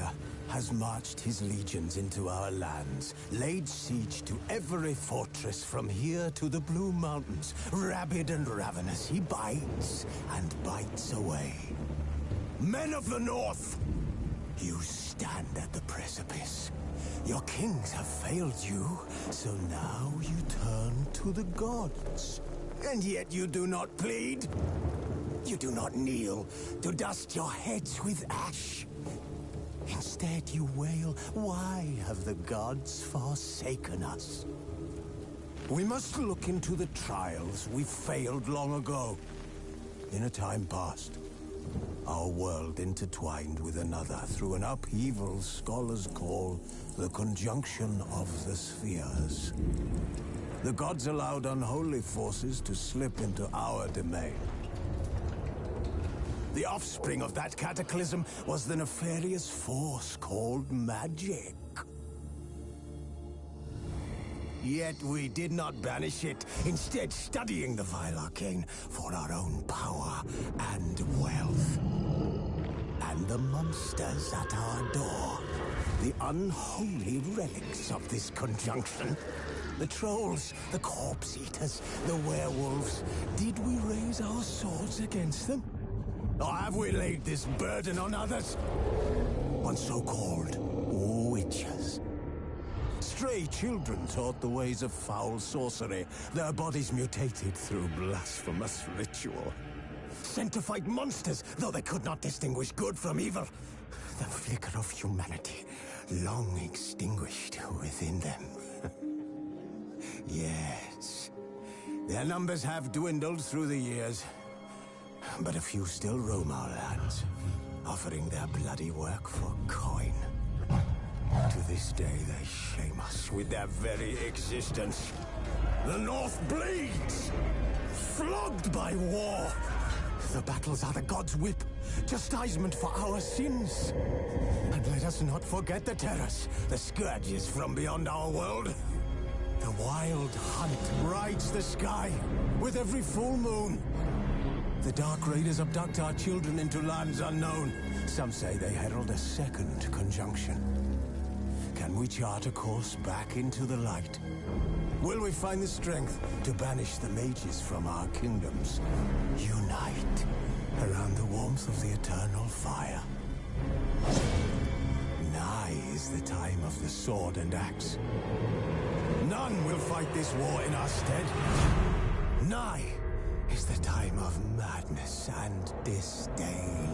Fire has marched his legions into our lands, laid siege to every fortress from here to the Blue Mountains. Rabid and ravenous, he bites and bites away. Men of the North, you stand at the precipice. Your kings have failed you, so now you turn to the gods. And yet you do not plead. You do not kneel to dust your heads with ash. Instead you wail, why have the gods forsaken us? We must look into the trials we failed long ago. In a time past, our world intertwined with another through an upheaval scholars call the conjunction of the spheres. The gods allowed unholy forces to slip into our domain. The offspring of that cataclysm was the nefarious force called magic. Yet we did not banish it, instead studying the vile arcane for our own power and wealth. And the monsters at our door, the unholy relics of this conjunction. The trolls, the corpse eaters, the werewolves. Did we raise our swords against them? Or have we laid this burden on others? On so-called witches. Stray children taught the ways of foul sorcery, their bodies mutated through blasphemous ritual. Sent to fight monsters, though they could not distinguish good from evil. The flicker of humanity, long extinguished within them. Yes, their numbers have dwindled through the years. But a few still roam our lands, offering their bloody work for coin. To this day, they shame us with their very existence. The North bleeds, flogged by war. The battles are the gods' whip, chastisement for our sins. And let us not forget the terrors, the scourges from beyond our world. The wild hunt rides the sky with every full moon. The Dark Raiders abduct our children into lands unknown. Some say they herald a second conjunction. Can we chart a course back into the light? Will we find the strength to banish the mages from our kingdoms? Unite around the warmth of the eternal fire. Nigh is the time of the sword and axe. None will fight this war in our stead. Nigh is the time of madness and disdain.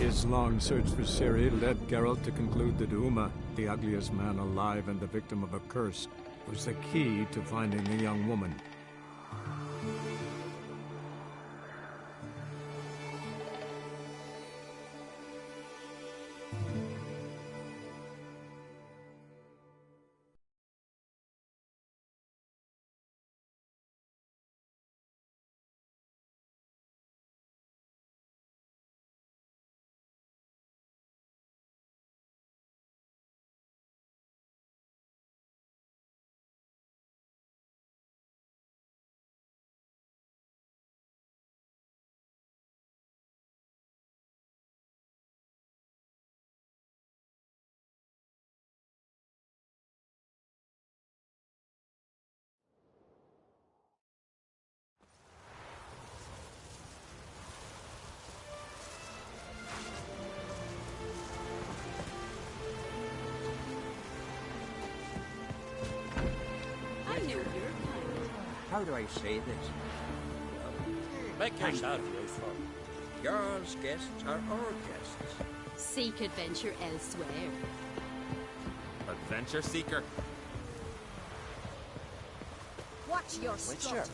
His long search for Ciri led Geralt to conclude that Uma, the ugliest man alive and the victim of a curse, was the key to finding the young woman. How do I say this? Make yourself useful. Jarl's guests are our guests. Seek adventure elsewhere. Adventure seeker. Watch your strut.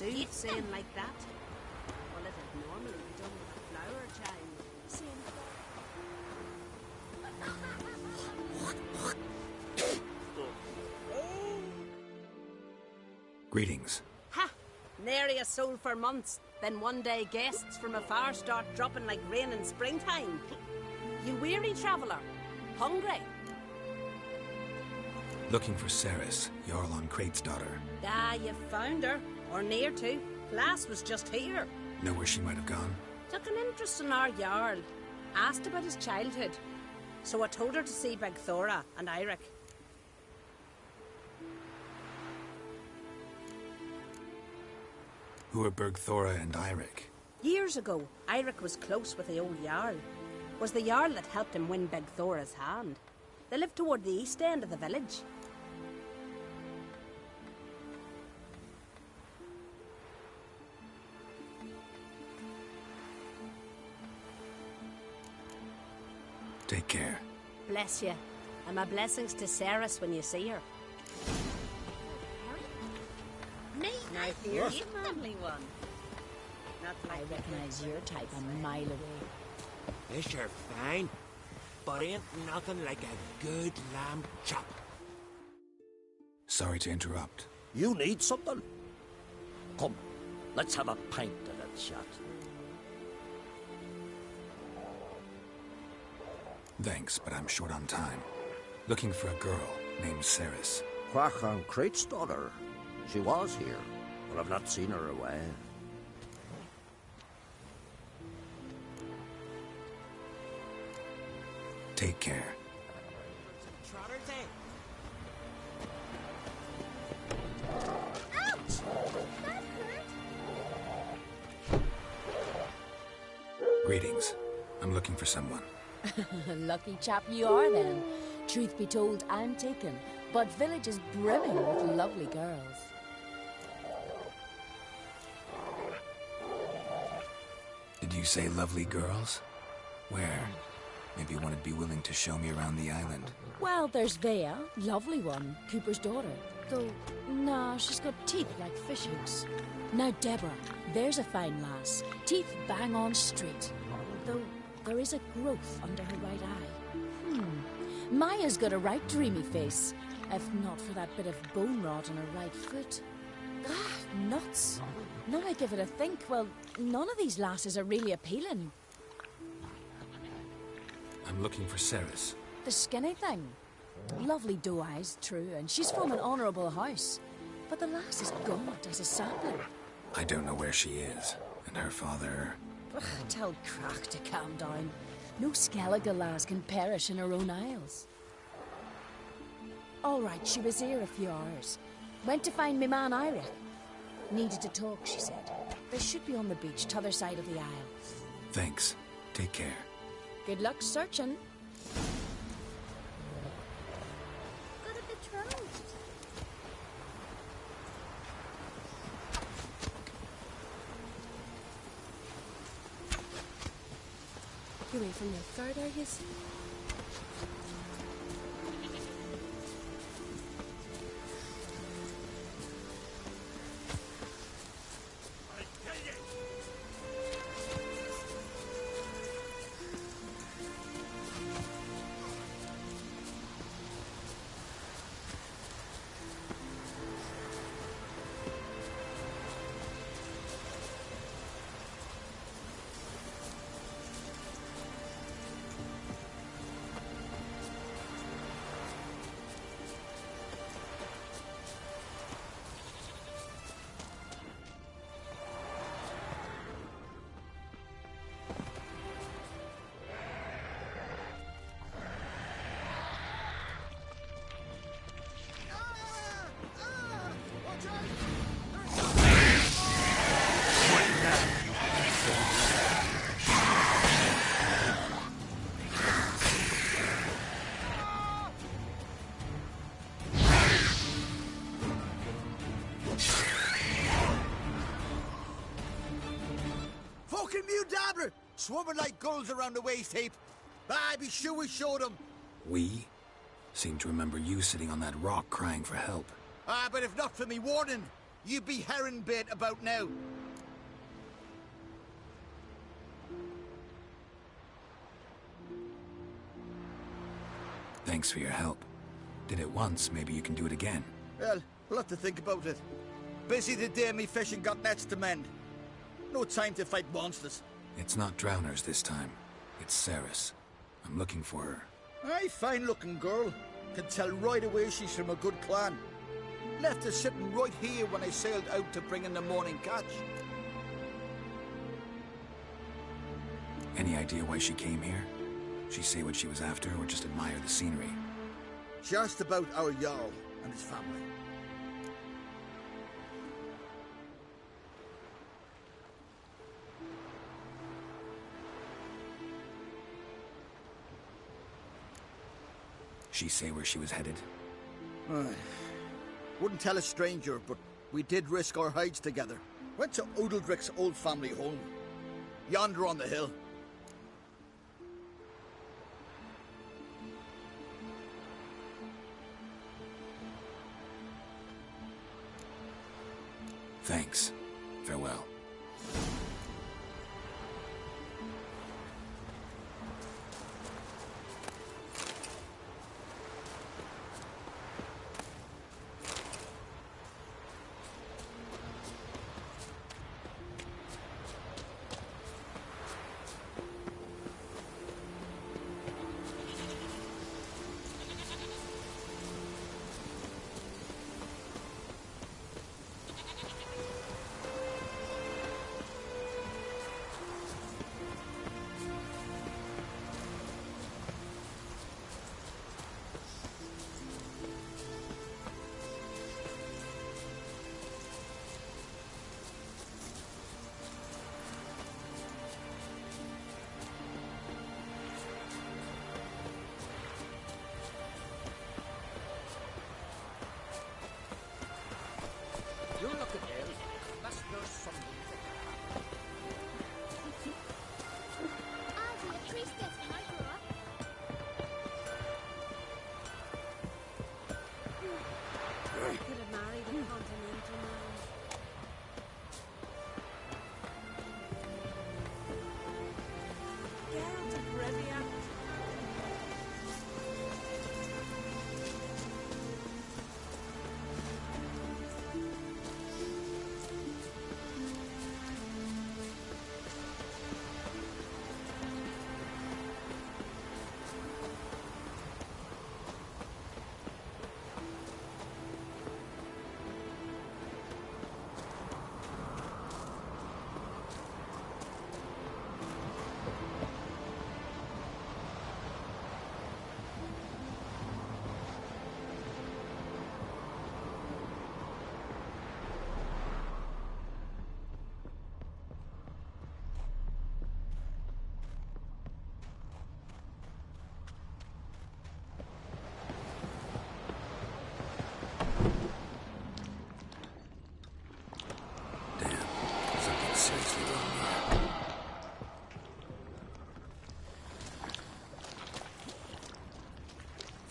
See, saying like that. Well, it would normally be done with a flower chime. Greetings. Ha! Nary a soul for months. Then one day guests from afar start dropping like rain in springtime. You weary traveller? Hungry? Looking for Cerys, Jarl on Crate's daughter. Ah, you found her. Or near to. Lass was just here. Know where she might have gone? Took an interest in our Jarl. Asked about his childhood. So I told her to see Begthora and Eirik. Who are Bergthora and Eirik? Years ago, Eirik was close with the old Jarl. Was the Jarl that helped him win Begthora's hand. They lived toward the east end of the village. Take care. Bless you. And my blessings to Cerys when you see her. Nate, Now here's the manly one. Not I like recognize your type a mile away. This you're fine, but ain't nothing like a good lamb chop. Sorry to interrupt. You need something? Come, let's have a pint of that shot. Thanks, but I'm short on time. Looking for a girl named Cerys. Quachan Crate's daughter. She was here, but I've not seen her away. Take care. Greetings. I'm looking for someone. Lucky chap you are then. Truth be told, I'm taken, but village is brimming with lovely girls. Did you say lovely girls? Where? Maybe one would be willing to show me around the island. Well, there's Vea, lovely one, Cooper's daughter. Though, nah, she's got teeth like fish hooks. Now Deborah, there's a fine lass. Teeth bang on straight. Though there is a growth under her right eye. Maya's got a right dreamy face. If not for that bit of bone rot on her right foot. Ah, nuts. Now I give it a think, well, none of these lasses are really appealing. I'm looking for Cerys. The skinny thing. Lovely doe eyes, true, and she's from an honourable house. But the lass is gaunt as a sapling. I don't know where she is, and her father... Tell Crack to calm down. No Skellige lass can perish in her own isles. All right, she was here a few hours. Went to find me man Iric. Needed to talk, she said. They should be on the beach, t'other side of the isle. Thanks. Take care. Good luck searching. Got a betrothed. You away from your guard, are you? Swarming like gulls around the waist heap. I be sure we showed them. We? Seem to remember you sitting on that rock crying for help. But if not for me warning, you'd be herring bait about now. Thanks for your help. Did it once, maybe you can do it again. Well, we'll have to think about it. Busy the day me fishing got nets to mend. No time to fight monsters. It's not drowners this time. It's Cerys. I'm looking for her. Aye, fine-looking girl. Can tell right away she's from a good clan. Left her sitting right here when I sailed out to bring in the morning catch. Any idea why she came here? She say what she was after, or just admire the scenery? She asked about our Jarl and his family. She say where she was headed? Wouldn't tell a stranger, but we did risk our hides together. Went to Odeldrick's old family home. Yonder on the hill. Thanks. Farewell.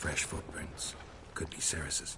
Fresh footprints. Could be Ceres's.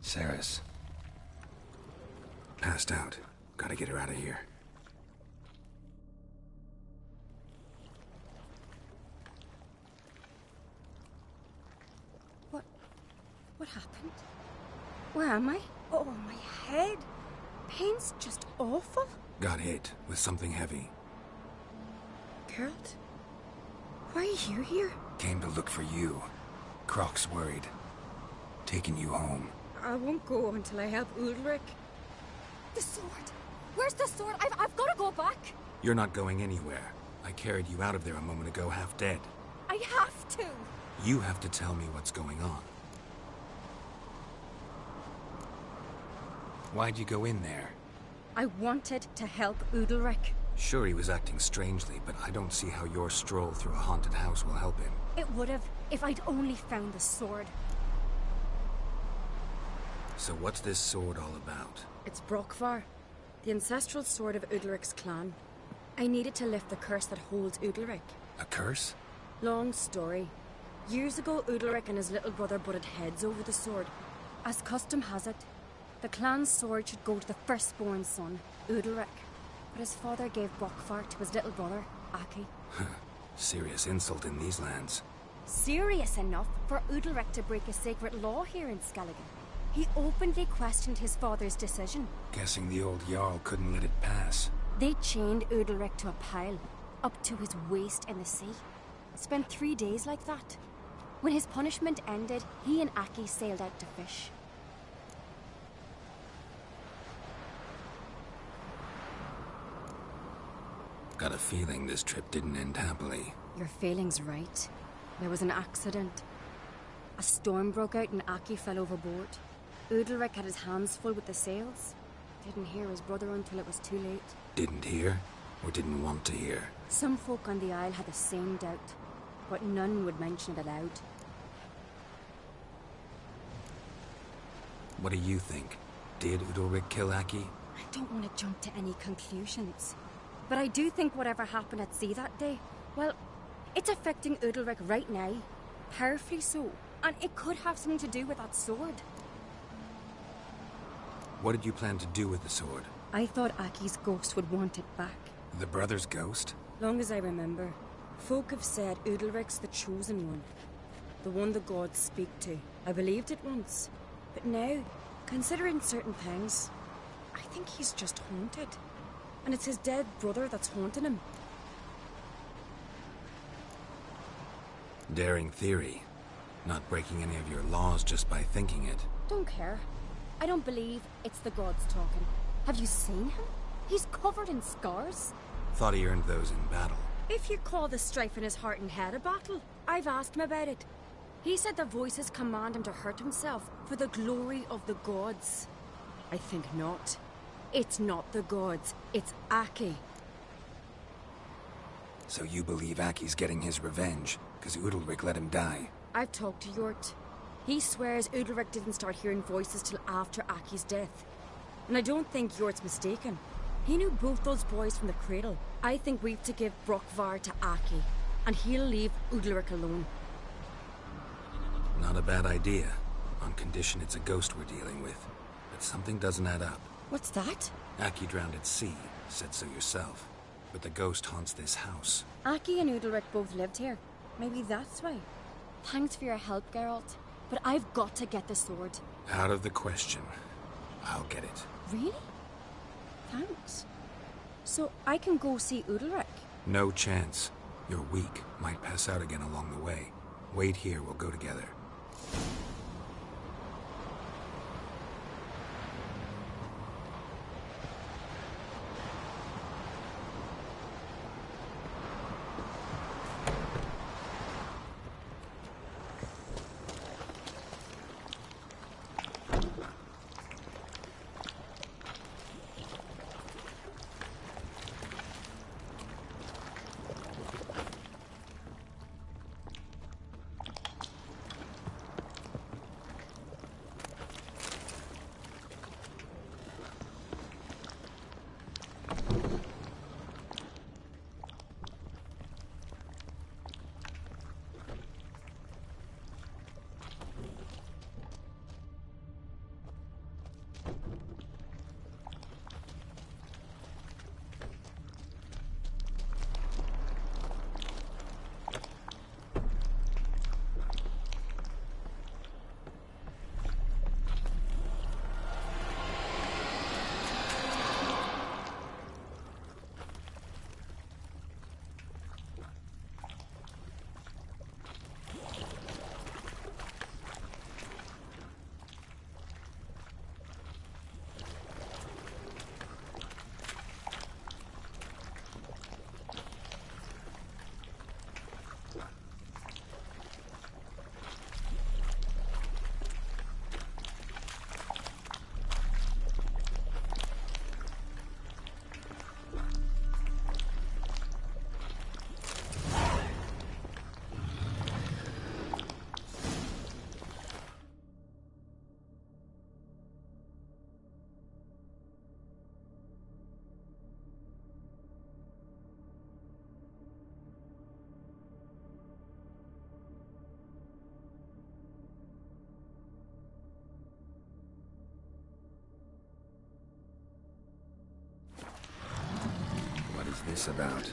Ceres. Passed out. Gotta get her out of here. What happened? Where am I? Oh, my head. Pain's just awful. Got hit with something heavy. Geralt? Why are you here? Came to look for you. Croc's worried. Taking you home. I won't go until I help Udalric. The sword! Where's the sword? I've got to go back! You're not going anywhere. I carried you out of there a moment ago, half dead. I have to! You have to tell me what's going on. Why'd you go in there? I wanted to help Udalric. Sure, he was acting strangely, but I don't see how your stroll through a haunted house will help him. It would have, if I'd only found the sword. So what's this sword all about? It's Brokvar, the ancestral sword of Udalric's clan. I needed to lift the curse that holds Udalric. A curse? Long story. Years ago, Udalric and his little brother butted heads over the sword. As custom has it, the clan's sword should go to the firstborn son, Udalric. But his father gave Brokvar to his little brother, Aki. Serious insult in these lands. Serious enough for Udalric to break a sacred law here in Skellige. He openly questioned his father's decision. Guessing the old Jarl couldn't let it pass. They chained Udalric to a pile, up to his waist in the sea. Spent 3 days like that. When his punishment ended, he and Aki sailed out to fish. Got a feeling this trip didn't end happily. Your feeling's right. There was an accident. A storm broke out and Aki fell overboard. Udalric had his hands full with the sails. Didn't hear his brother until it was too late. Didn't hear? Or didn't want to hear? Some folk on the Isle had the same doubt, but none would mention it aloud. What do you think? Did Udalric kill Aki? I don't want to jump to any conclusions. But I do think whatever happened at sea that day, well, it's affecting Udalric right now. Powerfully so. And it could have something to do with that sword. What did you plan to do with the sword? I thought Aki's ghost would want it back. The brother's ghost? Long as I remember, folk have said Udalric's the chosen one. The one the gods speak to. I believed it once. But now, considering certain things, I think he's just haunted. And it's his dead brother that's haunting him. Daring theory. Not breaking any of your laws just by thinking it. Don't care. I don't believe it's the gods talking. Have you seen him? He's covered in scars. Thought he earned those in battle. If you call the strife in his heart and head a battle, I've asked him about it. He said the voices command him to hurt himself for the glory of the gods. I think not. It's not the gods, it's Aki. So you believe Aki's getting his revenge, because Udalric let him die? I've talked to Yort. He swears Udalric didn't start hearing voices till after Aki's death. And I don't think Yort's mistaken. He knew both those boys from the cradle. I think we've to give Brokvar to Aki, and he'll leave Udalric alone. Not a bad idea, on condition it's a ghost we're dealing with. But something doesn't add up. What's that? Aki drowned at sea, said so yourself. But the ghost haunts this house. Aki and Udalric both lived here. Maybe that's why. Thanks for your help, Geralt. But I've got to get the sword. Out of the question. I'll get it. Really? Thanks. So I can go see Udalric? No chance. You're weak. Might pass out again along the way. Wait here, we'll go together. What is this about?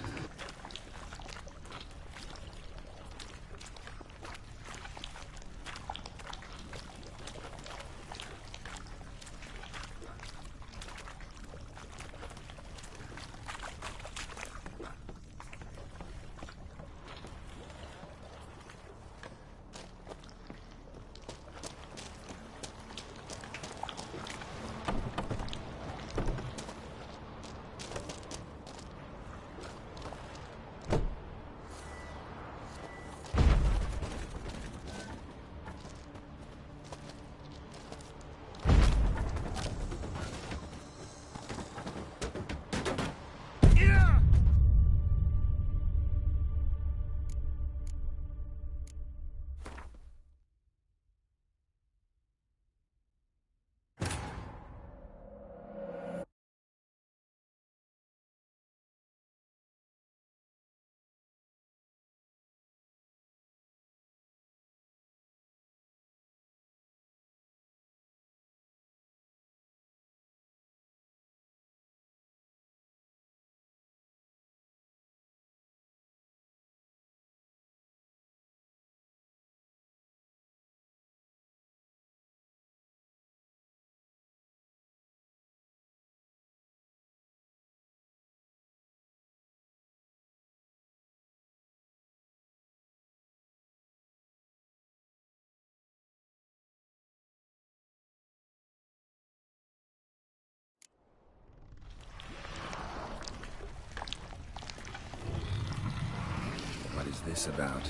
What is this about?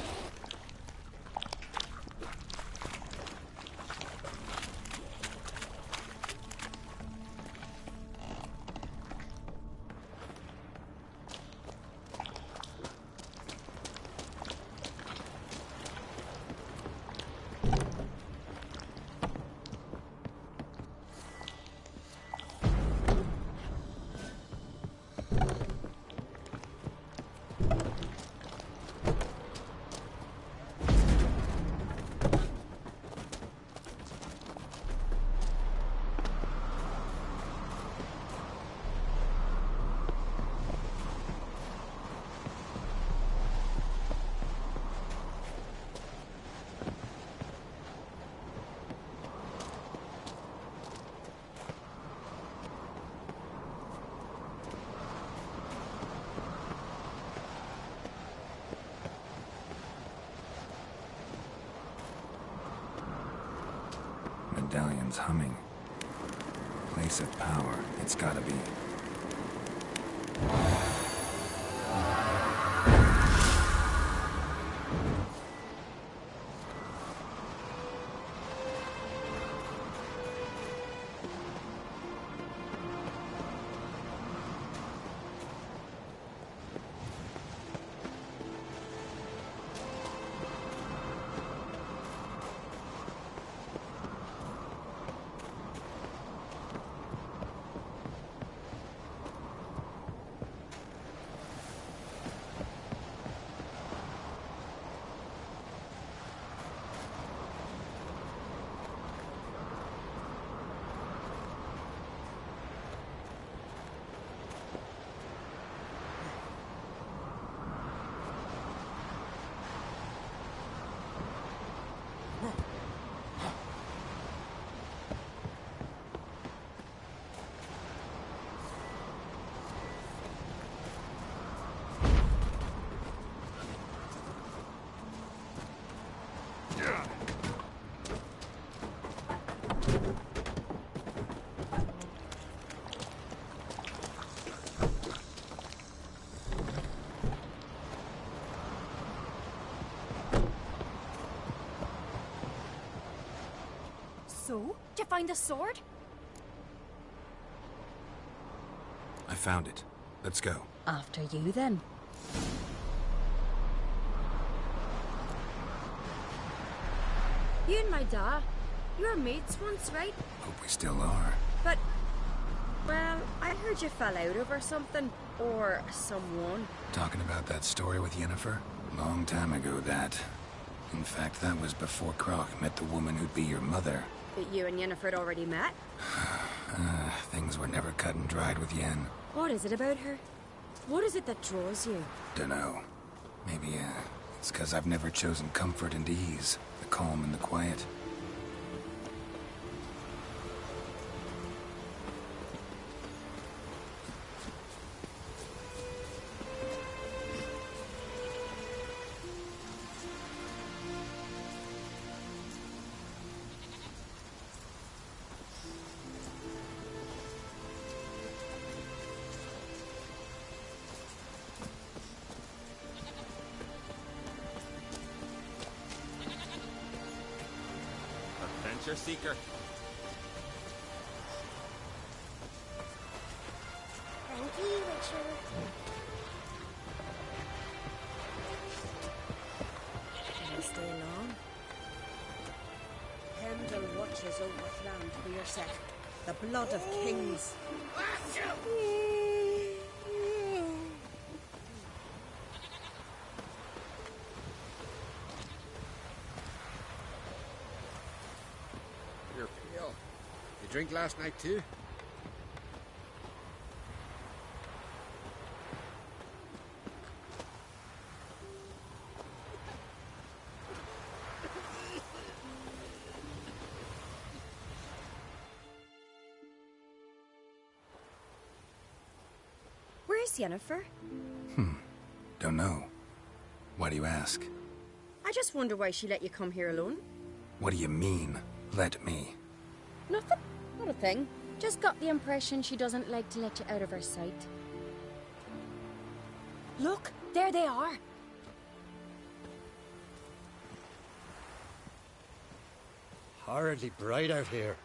medallion's humming. Place of power, it's gotta be. So, did you find the sword? I found it. Let's go. After you, then. You and my dad, you were mates once, right? Hope we still are. But, well, I heard you fell out over something. Or someone. Talking about that story with Yennefer? Long time ago, that. In fact, that was before Croc met the woman who'd be your mother. But you and Yennefer had already met? Things were never cut and dried with Yen. What is it about her? What is it that draws you? Dunno. Maybe, it's 'cause I've never chosen comfort and ease. The calm and the quiet. Adventure seeker. Thank you, Richard. Can you stay long? Heimdall watches over land for your set. The blood of kings. You're pale. You drink last night too? Where's Yennefer? Don't know. Why do you ask? I just wonder why she let you come here alone. What do you mean, let me? Nothing. Not a thing. Just got the impression she doesn't like to let you out of her sight. Look, there they are. Horridly bright out here.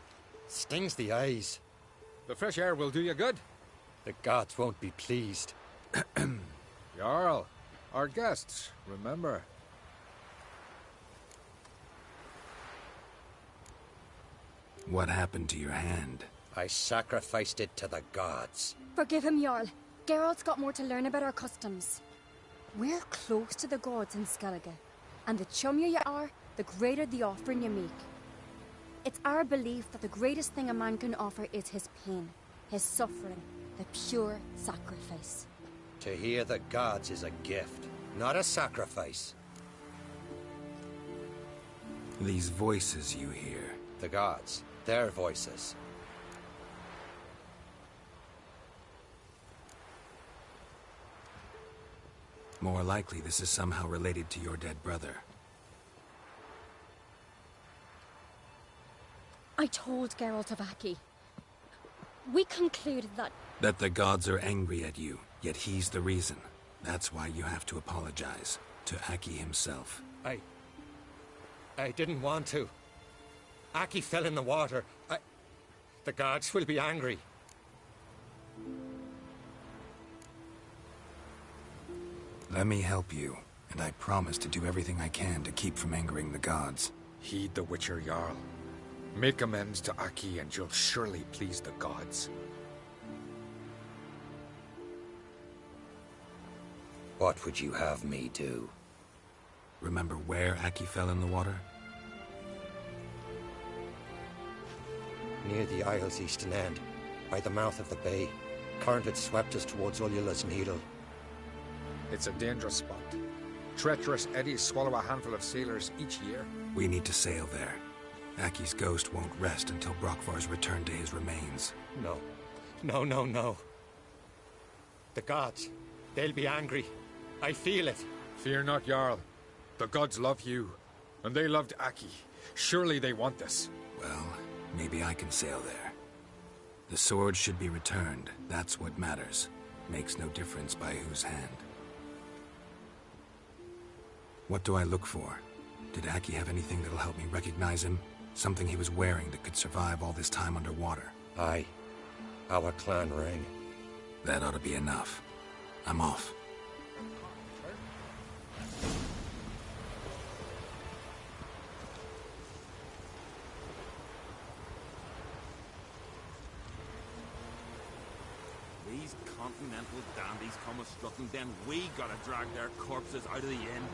Stings the eyes. The fresh air will do you good. The gods won't be pleased. Jarl, our guests, remember. What happened to your hand? I sacrificed it to the gods. Forgive him, Jarl. Geralt's got more to learn about our customs. We're close to the gods in Skellige, and the chummier you are, the greater the offering you make. It's our belief that the greatest thing a man can offer is his pain, his suffering, the pure sacrifice. To hear the gods is a gift, not a sacrifice. These voices you hear. The gods, their voices. More likely this is somehow related to your dead brother. I I told Geralt of Aki. We concluded that... That the gods are angry at you, yet he's the reason. That's why you have to apologize. To Aki himself. I didn't want to. Aki fell in the water. The gods will be angry. Let me help you, and I promise to do everything I can to keep from angering the gods. Heed the Witcher Jarl. Make amends to Aki and you'll surely please the gods. What would you have me do? Remember where Aki fell in the water? Near the Isle's eastern end, by the mouth of the bay. Current had swept us towards Ullula's Needle. It's a dangerous spot. Treacherous eddies swallow a handful of sailors each year. We need to sail there. Aki's ghost won't rest until Brokvar's returned to his remains. No. No. The gods, they'll be angry. I feel it. Fear not, Jarl. The gods love you, and they loved Aki. Surely they want this. Well, maybe I can sail there. The sword should be returned. That's what matters. Makes no difference by whose hand. What do I look for? Did Aki have anything that'll help me recognize him? Something he was wearing that could survive all this time underwater? Aye. Our clan ring. That ought to be enough. I'm off. These continental dandies come a strutting, then we gotta drag their corpses out of the inn.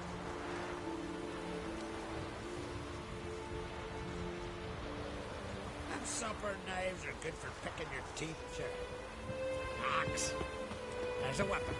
Them supper knives are good for picking your teeth, sir. Axe. As a weapon.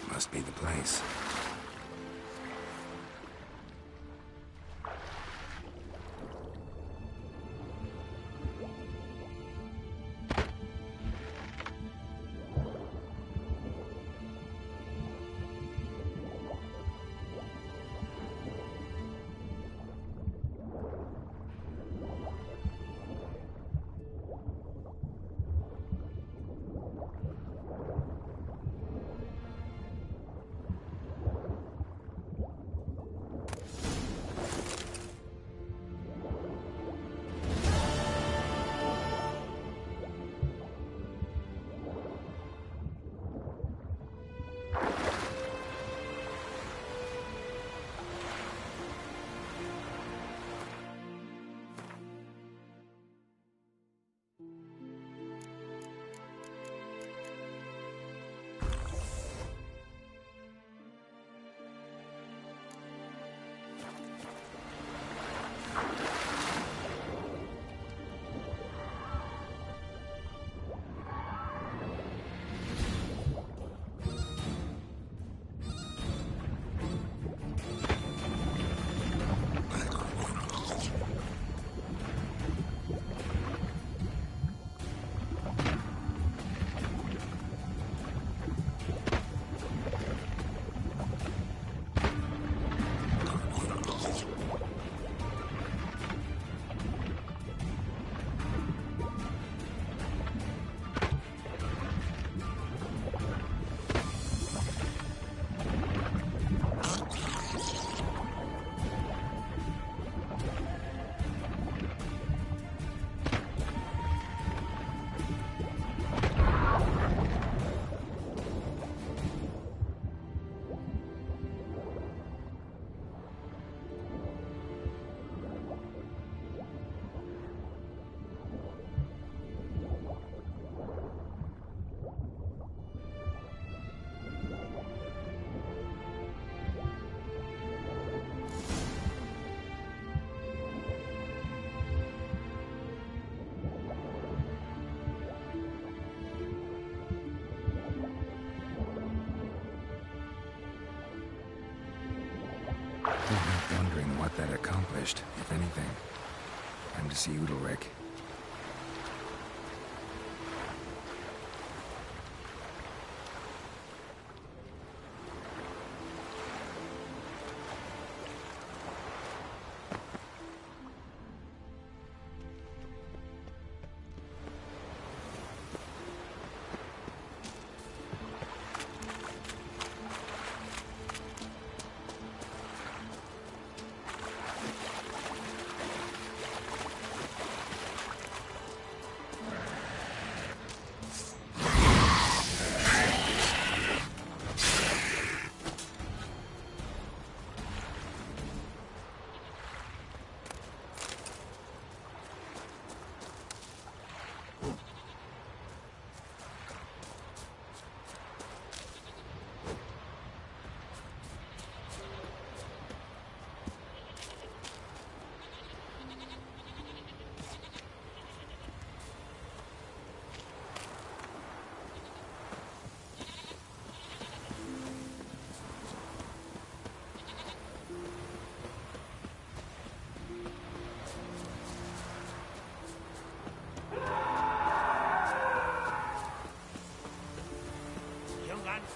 Must be the place. I'm wondering what that accomplished, if anything. Time to see Udalryk.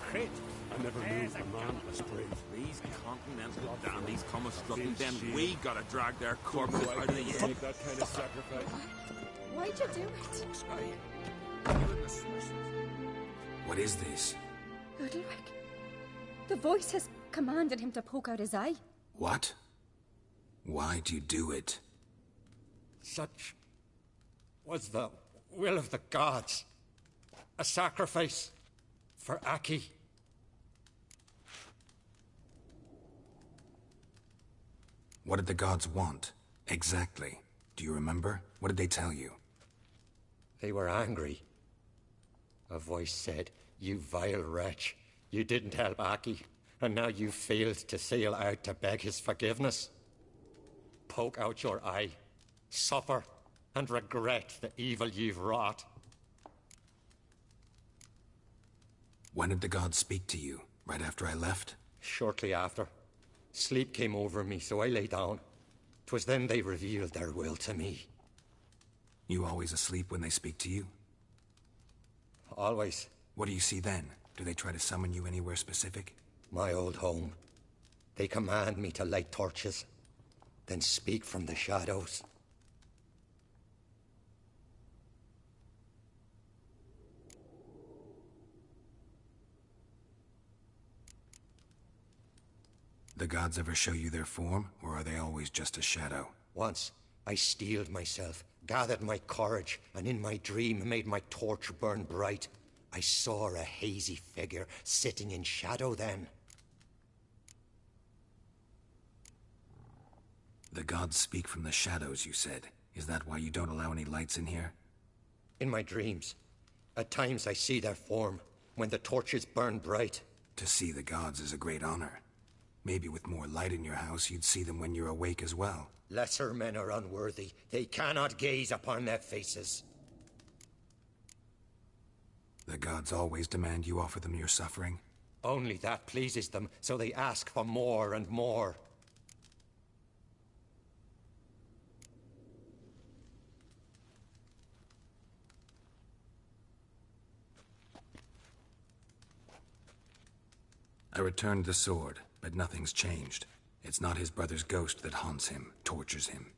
Crit. I never knew the man was brave. These continental dandies come a strutting, then we gotta drag their corpses out of the air. Make that kind of sacrifice. Why'd you do it? What is this? Udalryk. The voice has commanded him to poke out his eye. What? Why'd you do it? Such was the will of the gods. A sacrifice for Aki. What did the gods want? Exactly. Do you remember? What did they tell you? They were angry. A voice said, "You vile wretch, you didn't help Aki, and now you failed to sail out to beg his forgiveness. Poke out your eye, suffer, and regret the evil you've wrought." When did the gods speak to you? Right after I left? Shortly after. Sleep came over me, so I lay down. 'Twas then they revealed their will to me. You always asleep when they speak to you? Always. What do you see then? Do they try to summon you anywhere specific? My old home. They command me to light torches, then speak from the shadows. The gods ever show you their form, or are they always just a shadow? Once, I steeled myself, gathered my courage, and in my dream made my torch burn bright. I saw a hazy figure sitting in shadow then. The gods speak from the shadows, you said. Is that why you don't allow any lights in here? In my dreams. At times I see their form, when the torches burn bright. To see the gods is a great honor. Maybe with more light in your house, you'd see them when you're awake as well. Lesser men are unworthy. They cannot gaze upon their faces. The gods always demand you offer them your suffering? Only that pleases them, so they ask for more and more. I returned the sword, but nothing's changed. It's not his brother's ghost that haunts him, tortures him.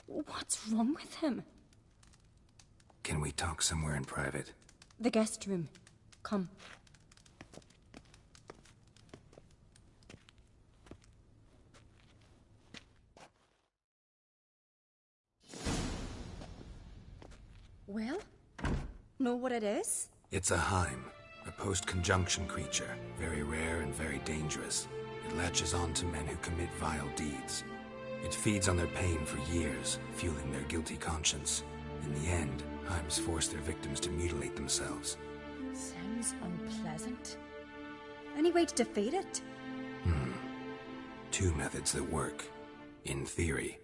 What's wrong with him? Can we talk somewhere in private? The guest room. Come. Well? Know what it is? It's a Heim, a post-conjunction creature, very rare and very dangerous. It latches on to men who commit vile deeds. It feeds on their pain for years, fueling their guilty conscience. In the end, Heims force their victims to mutilate themselves. Sounds unpleasant. Any way to defeat it? Two methods that work. In theory.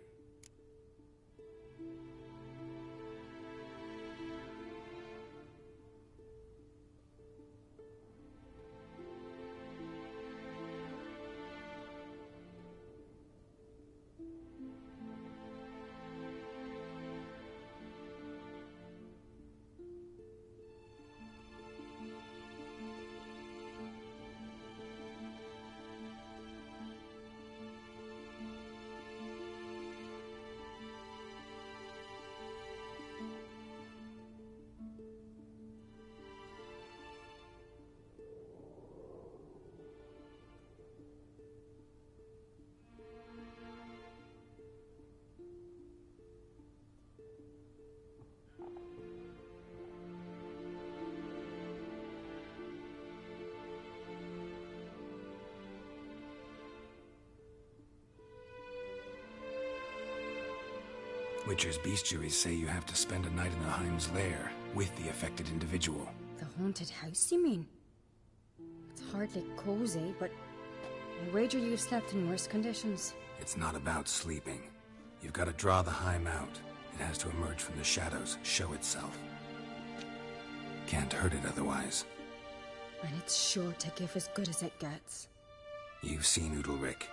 Witcher's bestiaries say you have to spend a night in the Heim's lair with the affected individual. The haunted house, you mean? It's hardly cozy, but I wager you've slept in worse conditions. It's not about sleeping. You've got to draw the Heim out. It has to emerge from the shadows, show itself. Can't hurt it otherwise. And it's sure to give as good as it gets. You've seen Udalryk.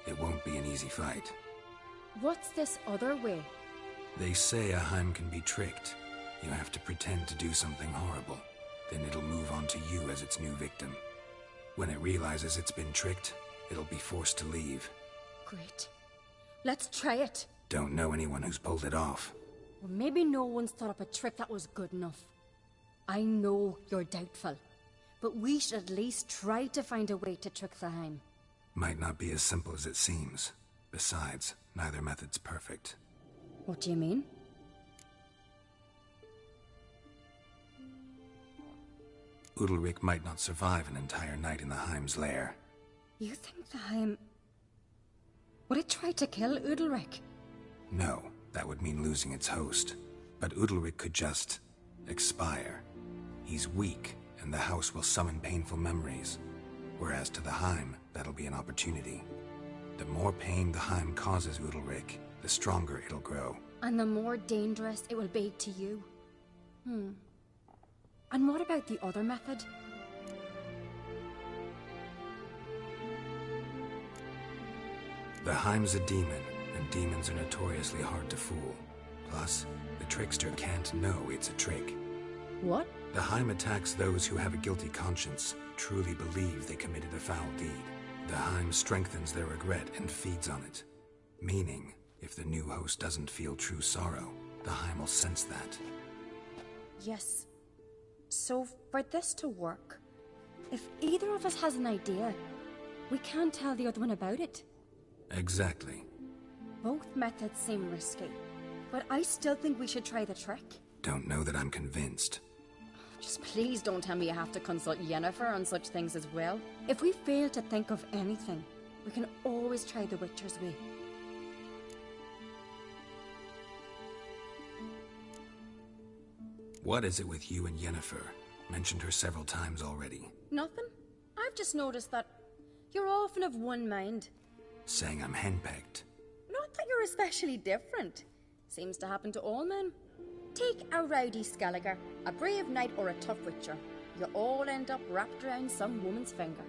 It won't be an easy fight. What's this other way? They say a Heim can be tricked. You have to pretend to do something horrible. Then it'll move on to you as its new victim. When it realizes it's been tricked, it'll be forced to leave. Great. Let's try it. Don't know anyone who's pulled it off. Well, maybe no one's thought up a trick that was good enough. I know you're doubtful, but we should at least try to find a way to trick the Heim. Might not be as simple as it seems. Besides, neither method's perfect. What do you mean? Udalryk might not survive an entire night in the Heim's lair. You think the Heim... Would it try to kill Udalryk? No, that would mean losing its host. But Udalryk could just... expire. He's weak, and the house will summon painful memories. Whereas to the Heim, that'll be an opportunity. The more pain the Heim causes Udalryk, the stronger it'll grow. And the more dangerous it will be to you. And what about the other method? The Heim's a demon, and demons are notoriously hard to fool. Plus, the trickster can't know it's a trick. What? The Heim attacks those who have a guilty conscience, truly believe they committed a foul deed. The Heim strengthens their regret and feeds on it. Meaning, if the new host doesn't feel true sorrow, the Heim will sense that. Yes. So, for this to work, if either of us has an idea, we can't tell the other one about it. Exactly. Both methods seem risky, but I still think we should try the trick. Don't know that I'm convinced. Just please don't tell me you have to consult Yennefer on such things as well. If we fail to think of anything, we can always try the Witcher's way. What is it with you and Yennefer? Mentioned her several times already. Nothing. I've just noticed that you're often of one mind. Saying I'm henpecked. Not that you're especially different. Seems to happen to all men. Take a rowdy Skelliger, a brave knight, or a tough witcher. You all end up wrapped around some woman's finger.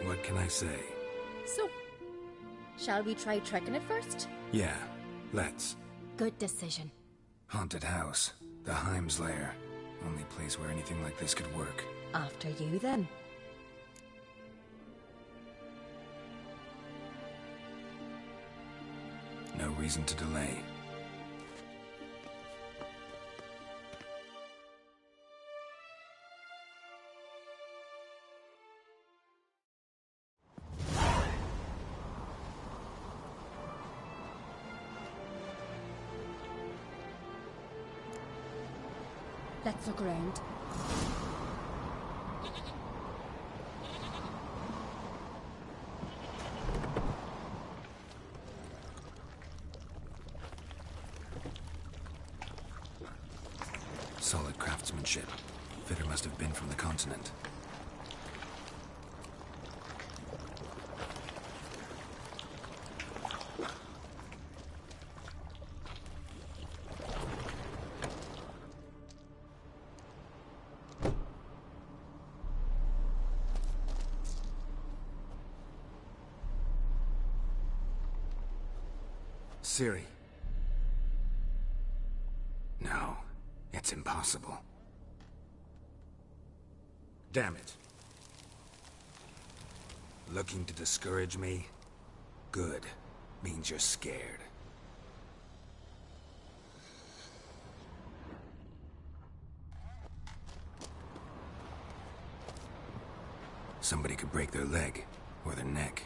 What can I say? So, shall we try tricking it first? Yeah, let's. Good decision. Haunted house. The Heim's lair. Only place where anything like this could work. After you, then. No reason to delay. Let's look around. Solid craftsmanship. Fitter must have been from the continent. Ciri. No, it's impossible. Damn it. Looking to discourage me? Good. Means you're scared. Somebody could break their leg, or their neck.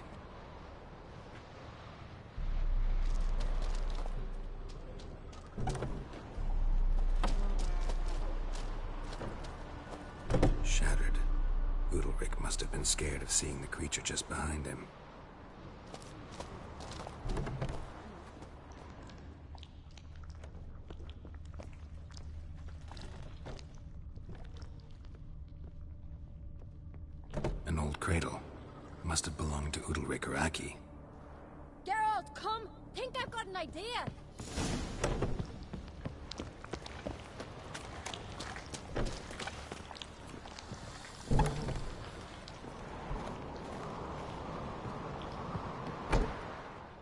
Shattered. Udalryk must have been scared of seeing the creature just behind him. cradle. Must have belonged to Udalryk or Aki. Geralt, come! Think I've got an idea!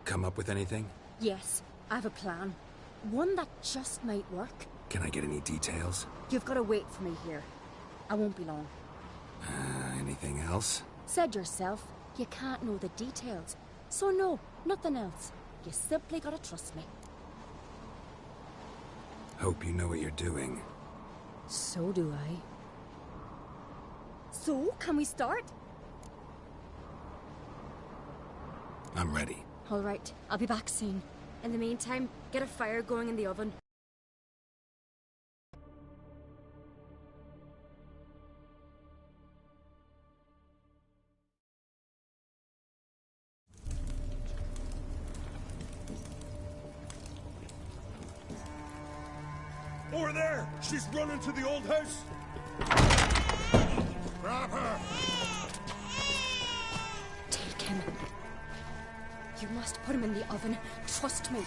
Come up with anything? Yes, I have a plan. One that just might work. Can I get any details? You've got to wait for me here. I won't be long. Anything else? Said yourself, you can't know the details. So no, nothing else. You simply gotta trust me. Hope you know what you're doing. So do I. So, can we start? I'm ready. All right, I'll be back soon. In the meantime, get a fire going in the oven. Over there! She's running to the old house! Grab her! Take him. You must put him in the oven. Trust me.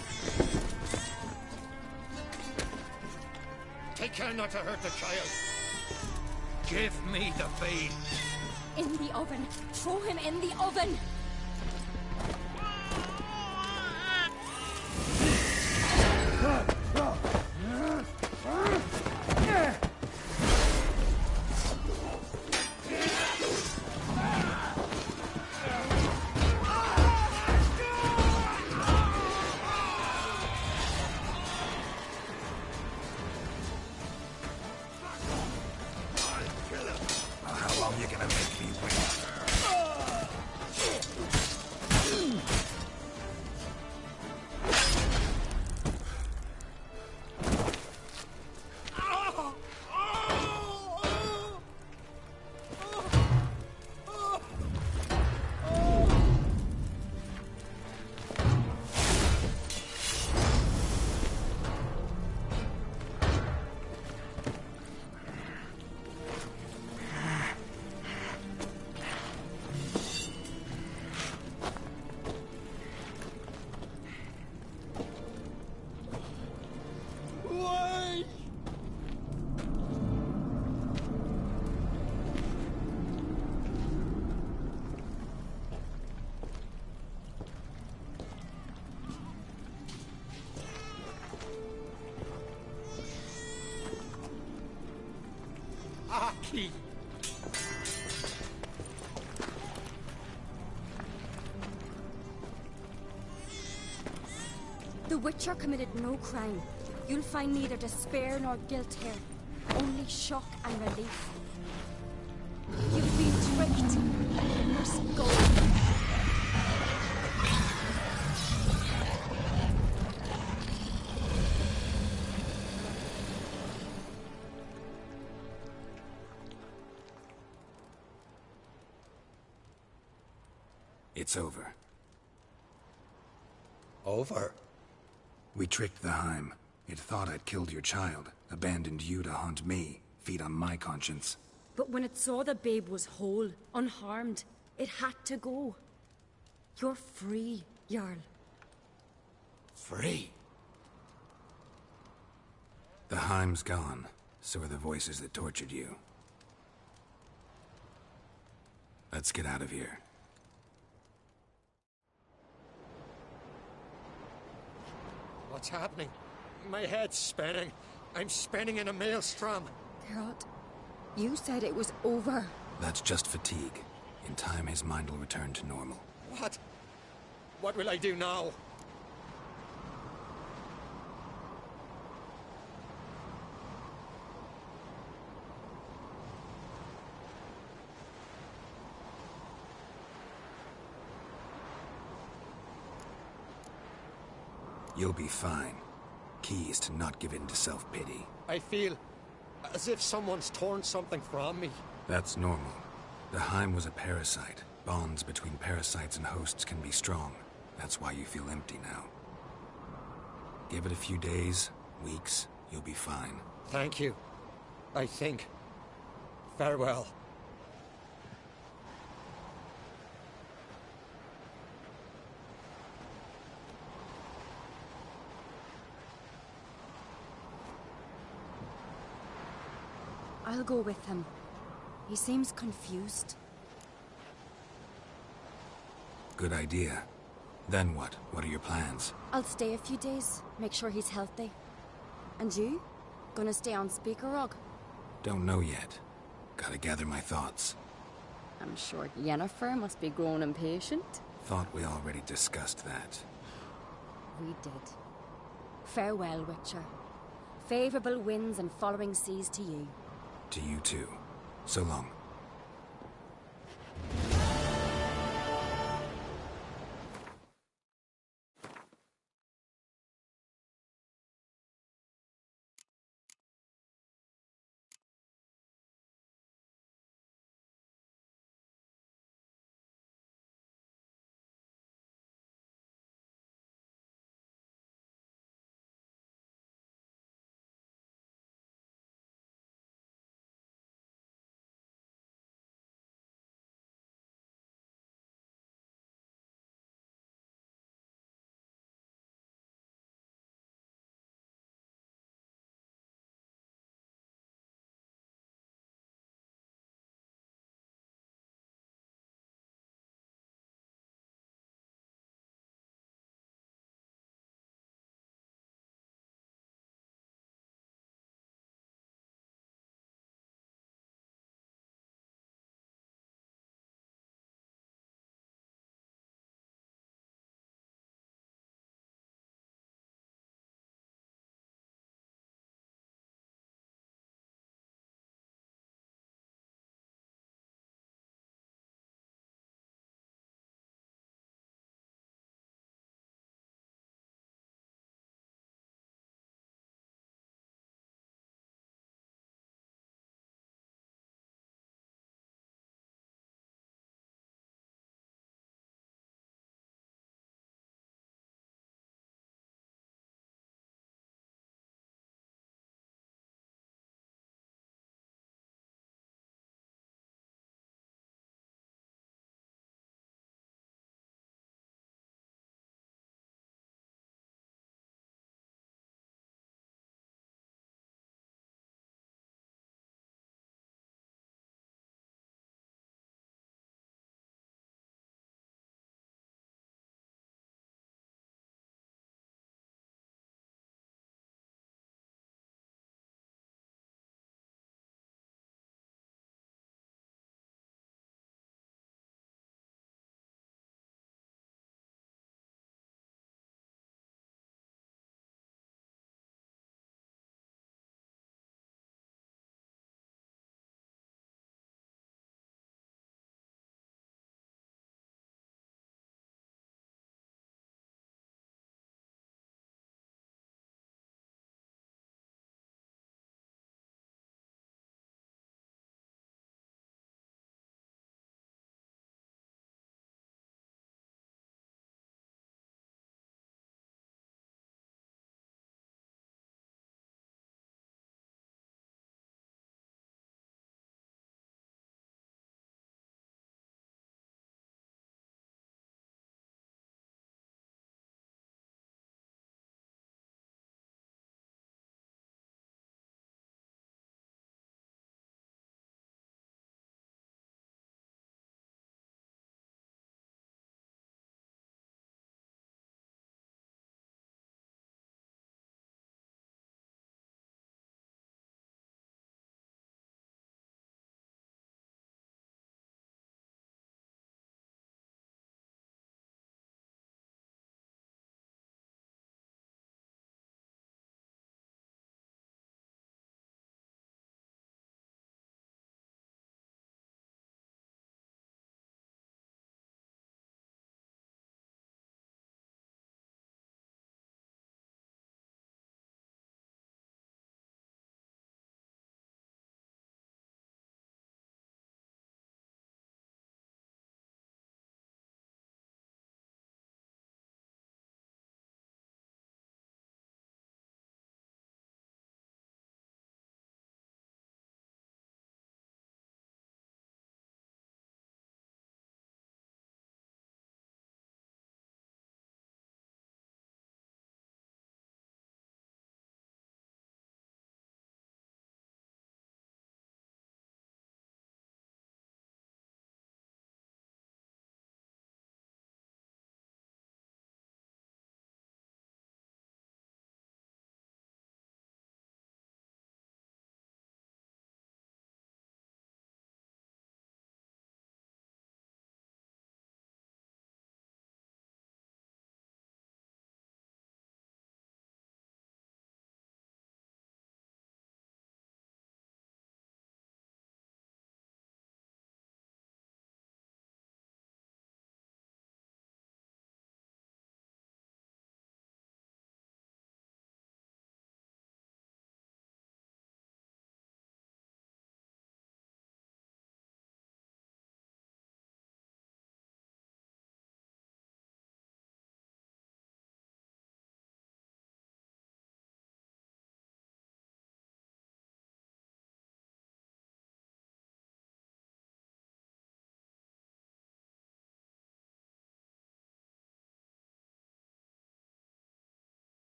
Take care not to hurt the child. Give me the babe. In the oven. Throw him in the oven. How long you gonna make me wait? Aki! The Witcher committed no crime. You'll find neither despair nor guilt here. Only shock and relief. You've been tricked. You must go. It's over. Over? We tricked the Heim. It thought I'd killed your child, abandoned you to haunt me, feed on my conscience. But when it saw the babe was whole, unharmed, it had to go. You're free, Jarl. Free? The Heim's gone. So are the voices that tortured you. Let's get out of here. What's happening? My head's spinning. I'm spinning in a maelstrom. Geralt, you said it was over. That's just fatigue. In time, his mind will return to normal. What? What will I do now? You'll be fine. Key is to not give in to self-pity. I feel as if someone's torn something from me. That's normal. The Heim was a parasite. Bonds between parasites and hosts can be strong. That's why you feel empty now. Give it a few days, weeks, you'll be fine. Thank you. I think. Farewell. I'll go with him. He seems confused. Good idea. Then what? What are your plans? I'll stay a few days, make sure he's healthy. And you? Gonna stay on Speaker Rog? Don't know yet. Gotta gather my thoughts. I'm sure Yennefer must be grown impatient. Thought we already discussed that. We did. Farewell, Witcher. Favorable winds and following seas to you. To you too. So long.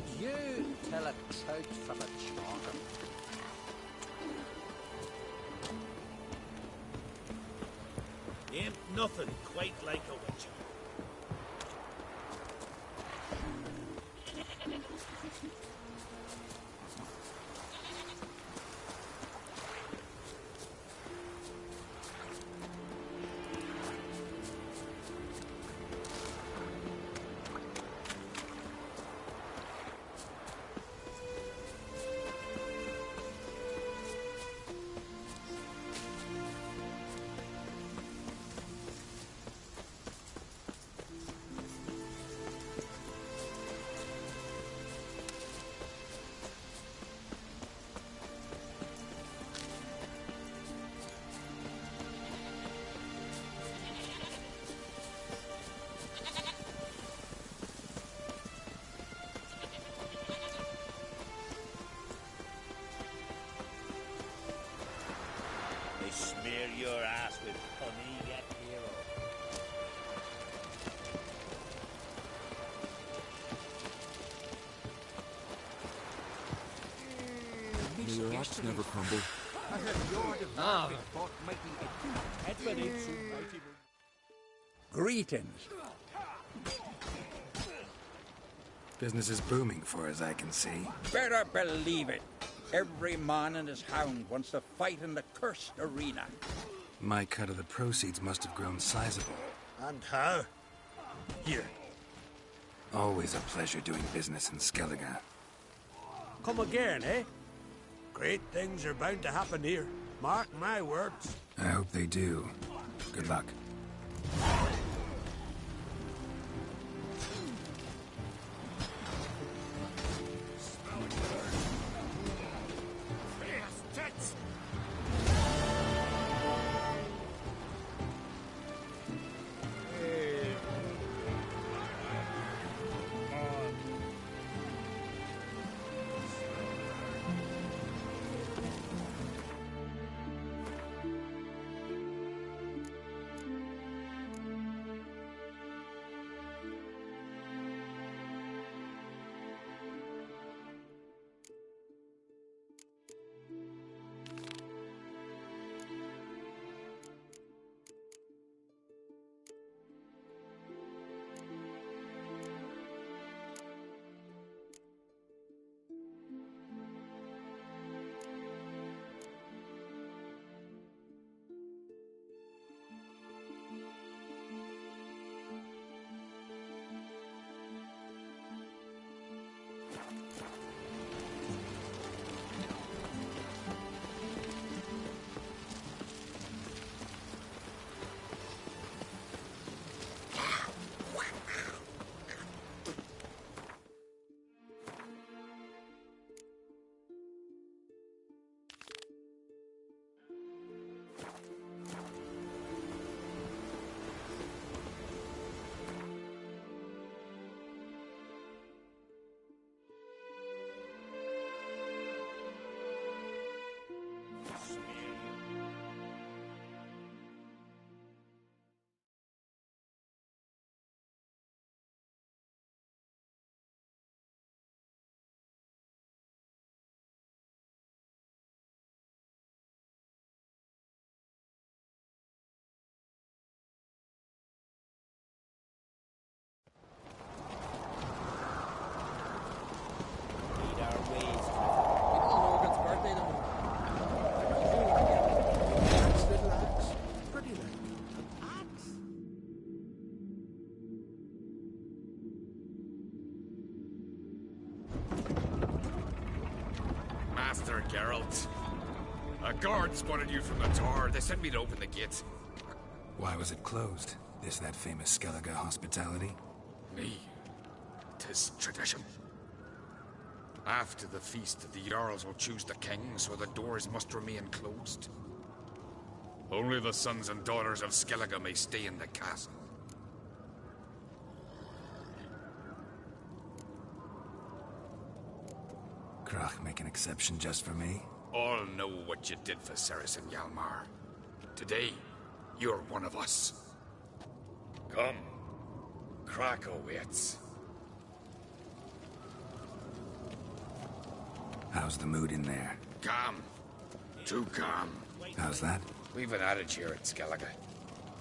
Could you tell a trout from a charm? Ain't nothing quite like a witcher. Smear your ass with honey, get hero. May your axe never crumble. I heard your divine fought mighty Edward so mighty. Greetings. Business is booming for as I can see. Better believe it. Every man and his hound wants to fight in the cursed arena. My cut of the proceeds must have grown sizable. And how? Here. Always a pleasure doing business in Skellige. Come again, eh? Great things are bound to happen here. Mark my words. I hope they do. Good luck. Master Geralt. A guard spotted you from the tower. They sent me to open the gate. Why was it closed? Is that famous Skellige hospitality? Me. 'Tis tradition. After the feast, the Jarls will choose the king, so the doors must remain closed. Only the sons and daughters of Skellige may stay in the castle. Crach make an exception just for me? All know what you did for Saracen Hjalmar. Today, you're one of us. Come. Crach awaits. How's the mood in there? Calm. Too calm. How's that? We've an adage here at Skellige.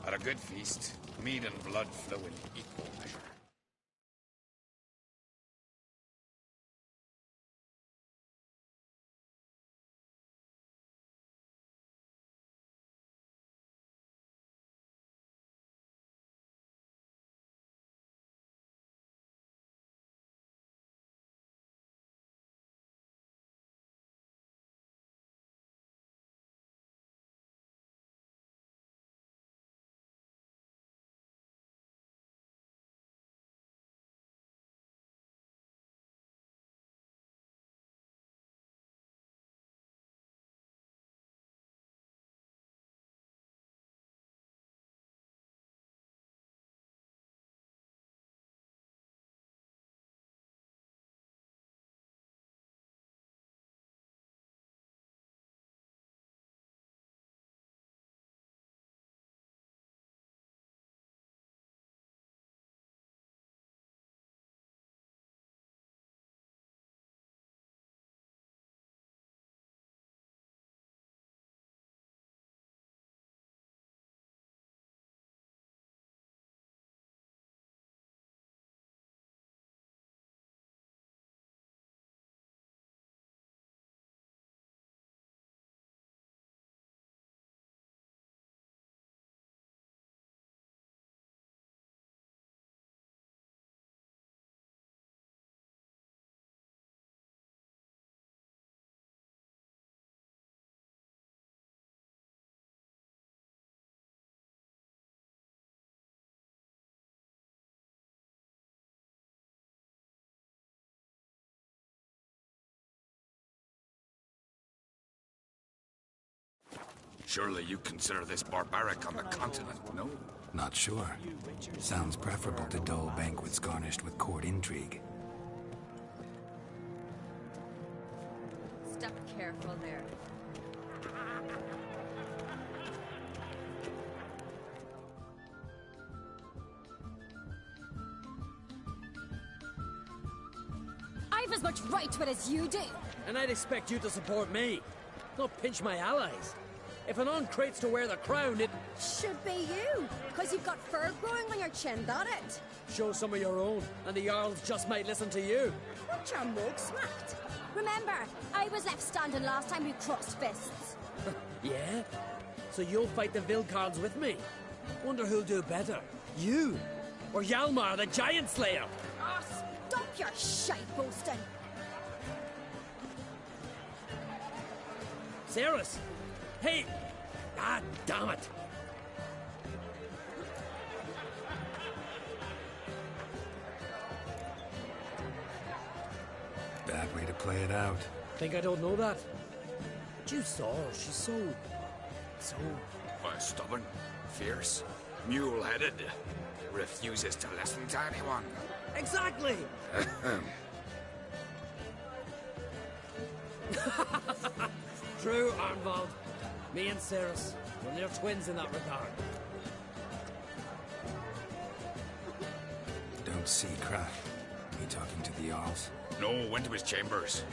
At a good feast, meat and blood flow in equal measure. Surely you consider this barbaric on the continent, no? Not sure. Sounds preferable to dull banquets garnished with court intrigue. Step careful there. I've as much right to it as you do. And I'd expect you to support me, not pinch my allies. If an uncrate's to wear the crown, it should be you, because you've got fur growing on your chin, that it? Show some of your own, and the Jarls just might listen to you. Want your mug smacked? Remember, I was left standing last time we crossed fists. Yeah? So you'll fight the Vilcards with me? Wonder who'll do better, you or Hjalmar the Giant Slayer? Oh, stop your shite boasting. Cerys! Hey! Ah, damn it! Bad way to play it out. Think I don't know that? But you saw her. She's so... Stubborn, fierce, mule-headed, refuses to listen to anyone. Exactly! True, Arnvald. Me and Cerys, we're near twins in that regard. Don't see Craft. Me talking to the Jarls? No, went to his chambers.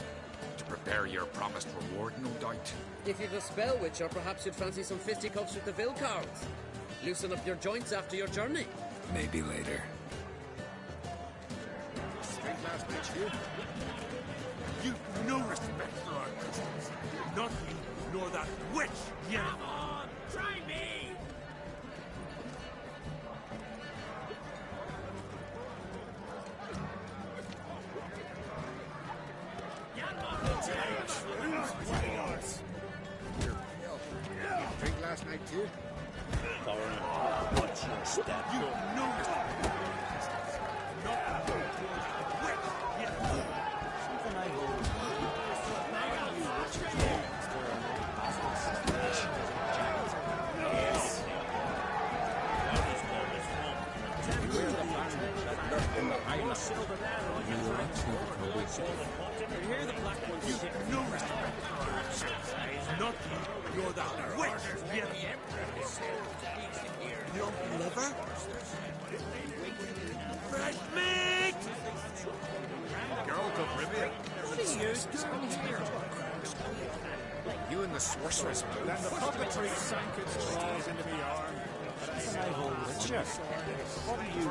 To prepare your promised reward, no doubt. If you've a spell witch, or perhaps you'd fancy some fisticuffs with the Vilcards. Loosen up your joints after your journey. Maybe later. Straight last bitch here. You've no respect for our customs. Not you, nor that witch, yet. Come on, try me! Drink last night too? Watch your step. You know something I hold. No respect for our actions. Not you, you're that witch. Young liver? Fresh meat! Geralt of Rivia. What are you doing here? the sorceress. Then the puppetry sank its claws into my arm. But I say, Witcher, what are you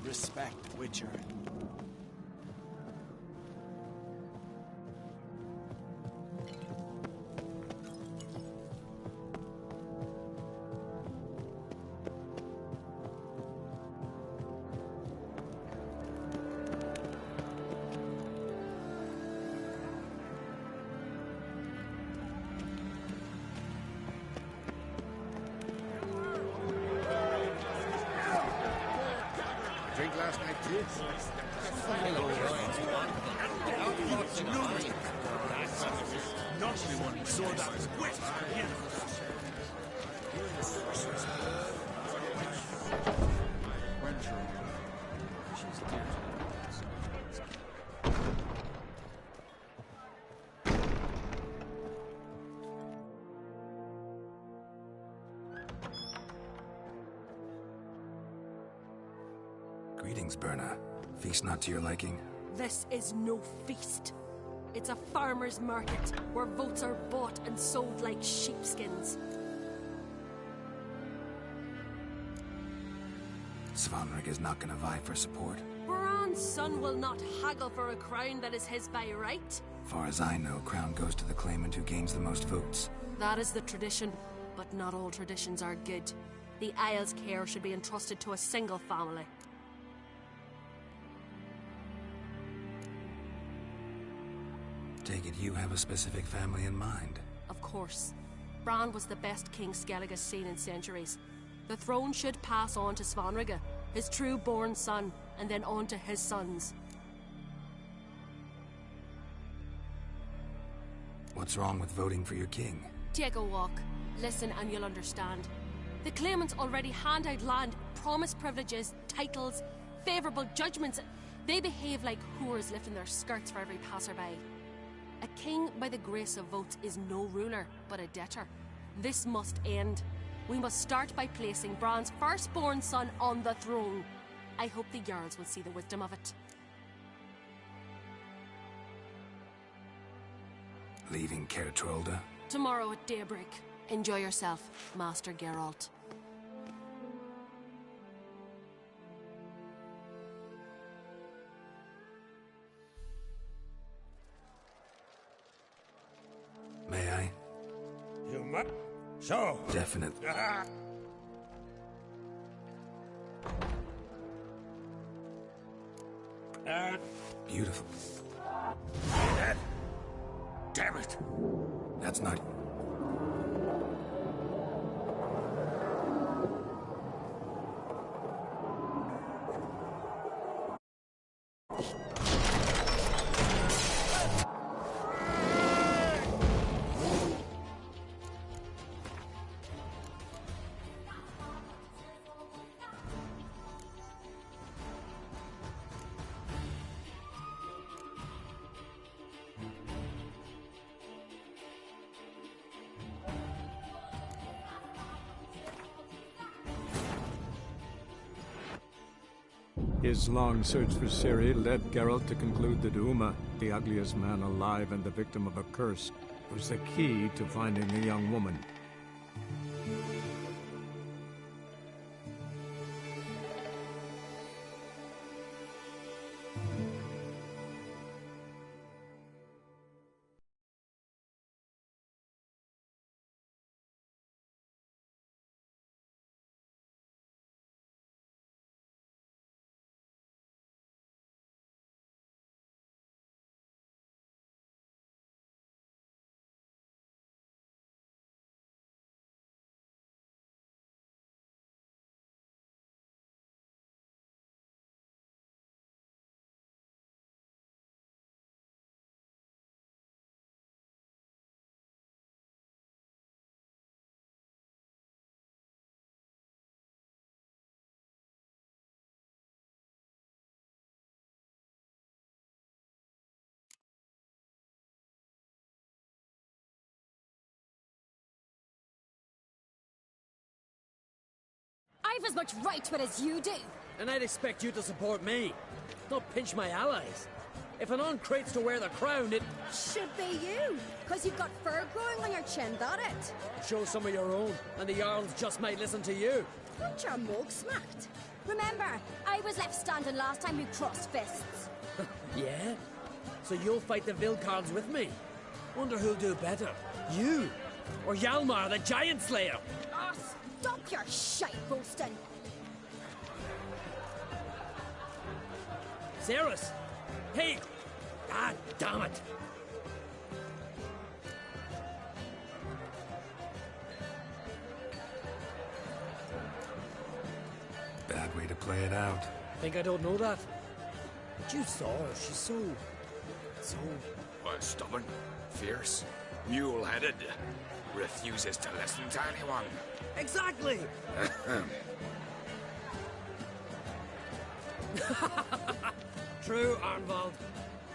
Respect, Witcher. Drink last night, too? Not anyone saw that witch again. Greetings, Berna. Feast not to your liking? This is no feast. It's a farmer's market where votes are bought and sold like sheepskins. Svanrig is not gonna vie for support. Bran's son will not haggle for a crown that is his by right. Far as I know, crown goes to the claimant who gains the most votes. That is the tradition, but not all traditions are good. The Isle's care should be entrusted to a single family. Take it you have a specific family in mind. Of course. Bran was the best king Skellig has seen in centuries. The throne should pass on to Svanrige, his true-born son, and then on to his sons. What's wrong with voting for your king? Take a walk. Listen and you'll understand. The claimants already hand out land, promise privileges, titles, favourable judgments. They behave like whores lifting their skirts for every passerby. A king by the grace of votes is no ruler, but a debtor. This must end. We must start by placing Bran's firstborn son on the throne. I hope the Jarls will see the wisdom of it. Leaving Caer Trolda? Tomorrow at daybreak. Enjoy yourself, Master Geralt. May I? You must. So. Definitely. Beautiful. Damn it. That's not... His long search for Ciri led Geralt to conclude that Uma, the ugliest man alive and the victim of a curse, was the key to finding the young woman. I've as much right to it as you do. And I'd expect you to support me, not pinch my allies. If an uncrate's to wear the crown, it should be you, because you've got fur growing on your chin, that it? Show some of your own, and the Jarls just might listen to you. Got your mug smacked. Remember, I was left standing last time we crossed fists. Yeah? So you'll fight the Vilcards with me? Wonder who'll do better, you or Hjalmar the Giant Slayer? Oh, stop your shite boasting. Cerys! Hey! God damn it! Bad way to play it out. Think I don't know that? But you saw her, she's so... Stubborn, fierce, mule-headed, refuses to listen to anyone. Exactly! True, Arnvald.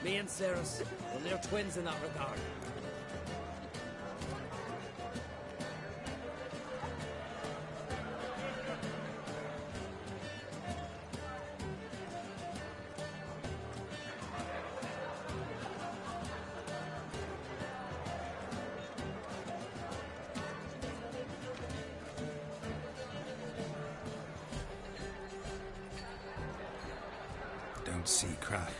Me and Cerys, well, they're twins in that regard. Don't see Crach.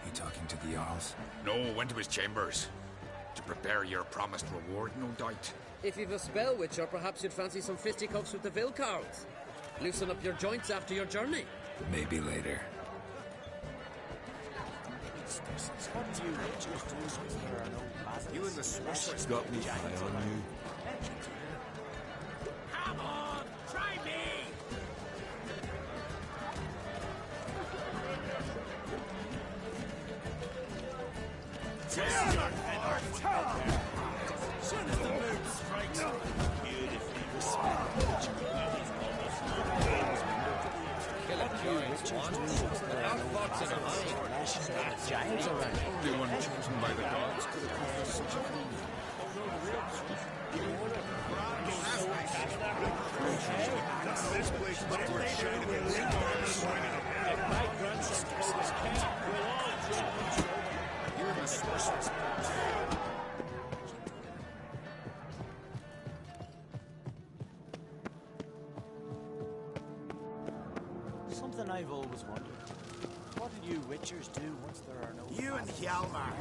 He talking to the Jarls? No, went to his chambers. To prepare your promised reward, no doubt. If you've a spell witcher, perhaps you'd fancy some fisticuffs with the Vilcards. Loosen up your joints after your journey. Maybe later. You and the sorceress got me eye on you. Come on, try me! Soon as the moon strikes, beautifully respected. Kill a few witches, outfox in a mine. Giants around. Only one chosen by the gods could accomplish such a feat. This place must work shining in the If my grandson Clovis can't, we'll all jump and show. You and the sorceress. Something I've always wondered. What do you witchers do once there are no... You and Hjalmar.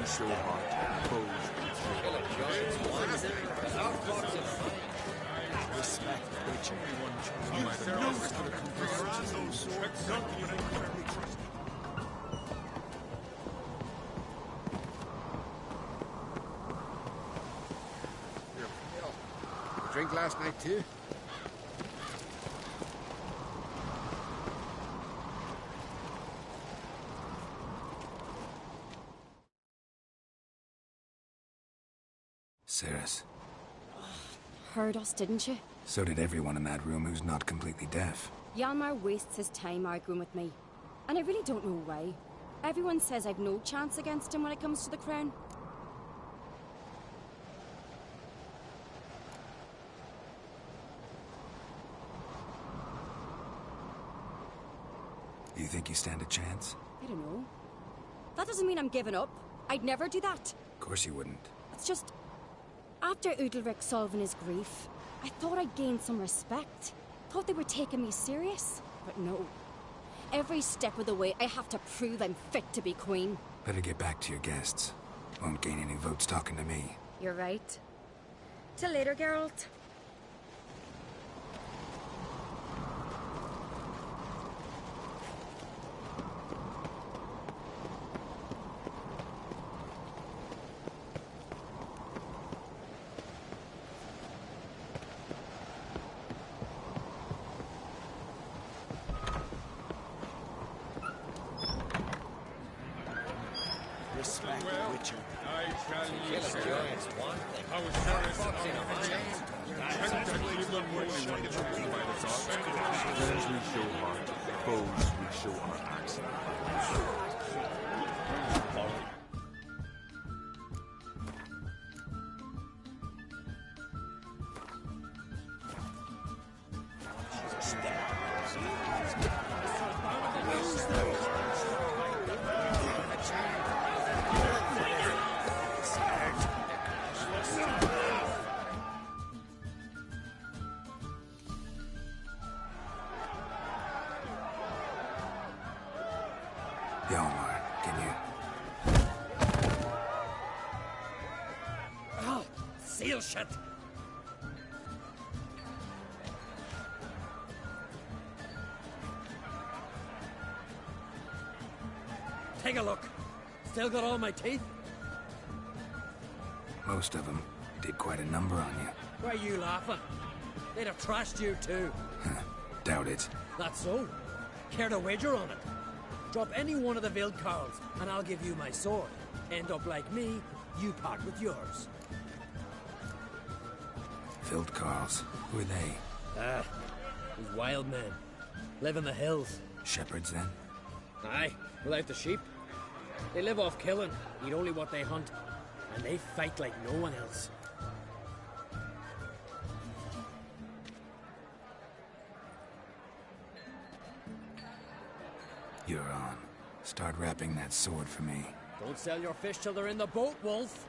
So hot, posed. Kill a giant, outfox in a mine. Respect, which everyone chosen by the gods could accomplish such a feat. Not even incredibly trusted. Drink last night too? Cerys. Heard us, didn't you? So did everyone in that room who's not completely deaf. Hjalmar wastes his time arguing with me. And I really don't know why. Everyone says I've no chance against him when it comes to the crown. You think you stand a chance? I don't know. That doesn't mean I'm giving up. I'd never do that. Of course you wouldn't. It's just... After Udalric solving his grief, I thought I'd gained some respect. Thought they were taking me serious. But no. Every step of the way, I have to prove I'm fit to be queen. Better get back to your guests. Won't gain any votes talking to me. You're right. Till later, Geralt. Respect the Witcher. I shall Kill use a giant is one thing. I was curious about Friends we show heart, foes we show our accent. Hjalmar, can you... Oh, seal shut! Take a look. Still got all my teeth? Most of them did quite a number on you. Why are you laughing? They'd have trashed you too. Doubt it. That's so. Care to wager on it? Drop any one of the Vildkarls, and I'll give you my sword. End up like me, you part with yours. Vildkarls, who are they? These wild men. Live in the hills. Shepherds, then? Aye, without the sheep. They live off killing, eat only what they hunt, and they fight like no one else. You're on. Start wrapping that sword for me. Don't sell your fish till they're in the boat, Wolf.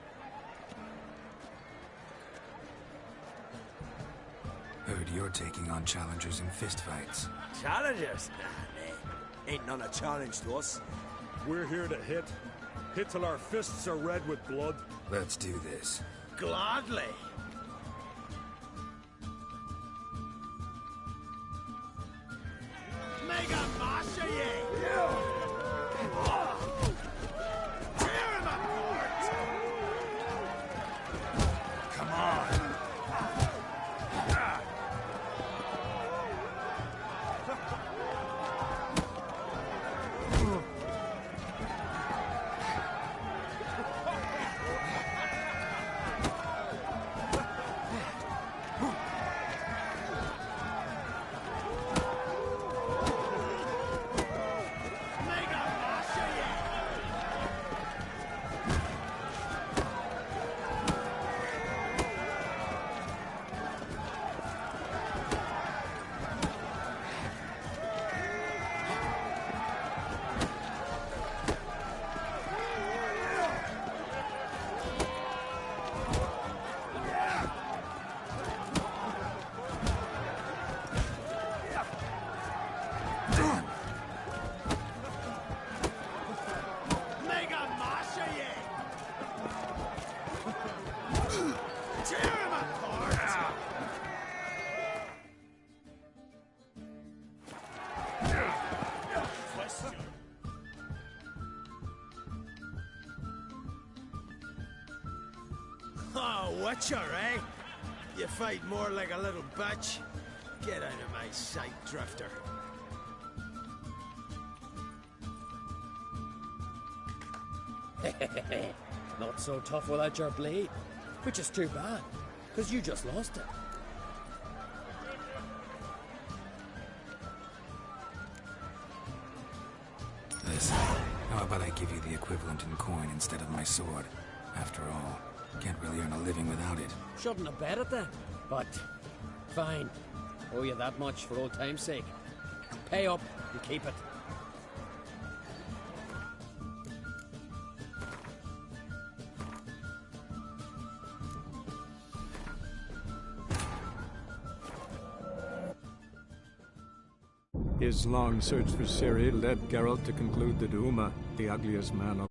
Heard you're taking on challengers in fistfights. Challengers? Nah, ain't none a challenge to us. We're here to hit. Hit till our fists are red with blood. Let's do this. Gladly. Mega Masha, tear him apart! Come on. Oh, Witcher, eh? You fight more like a little bitch. Get out of my sight, Drifter. Not so tough without your blade. Which is too bad, because you just lost it. Listen, how about I give you the equivalent in coin instead of my sword? After all, can't really earn a living without it. Shouldn't have bet it then. But, fine. Owe you that much for old time's sake. Pay up and keep it. His long search for Ciri led Geralt to conclude that Uma, the ugliest man alive,